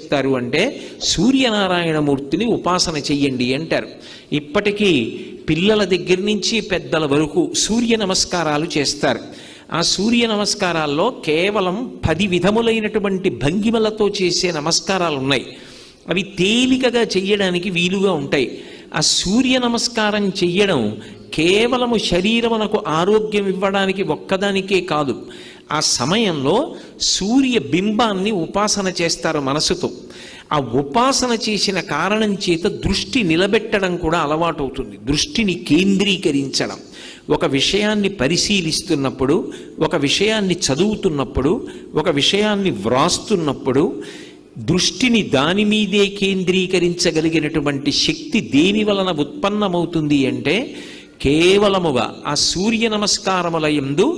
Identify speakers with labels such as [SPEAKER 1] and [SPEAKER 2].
[SPEAKER 1] చేస్తారు అంటే సూర్యనారాయణమూర్తిని ఉపాసన చెయ్యండి అంటారు. ఇప్పటికీ పిల్లల దగ్గర నుంచి పెద్దల వరకు సూర్య నమస్కారాలు చేస్తారు. ఆ సూర్య నమస్కారాల్లో కేవలం 10 విధములైనటువంటి భంగిమలతో చేసే నమస్కారాలు ఉన్నాయి. అవి తేలికగా చెయ్యడానికి వీలుగా ఉంటాయి. ఆ సూర్య నమస్కారం చెయ్యడం కేవలము శరీరమునకు ఆరోగ్యం ఇవ్వడానికి ఒక్కదానికే కాదు, ఆ సమయంలో సూర్య బింబాన్ని ఉపాసన చేస్తారు మనసుతో. ఆ ఉపాసన చేసిన కారణం చేత దృష్టి నిలబెట్టడం కూడా అలవాటు అవుతుంది. దృష్టిని కేంద్రీకరించడం, ఒక విషయాన్ని పరిశీలిస్తున్నప్పుడు, ఒక విషయాన్ని చదువుతున్నప్పుడు, ఒక విషయాన్ని వ్రాస్తున్నప్పుడు దృష్టిని దాని మీదే కేంద్రీకరించగలిగినటువంటి శక్తి దేని వలన ఉత్పన్నమవుతుంది అంటే కేవలముగా ఆ సూర్య నమస్కారముల యందు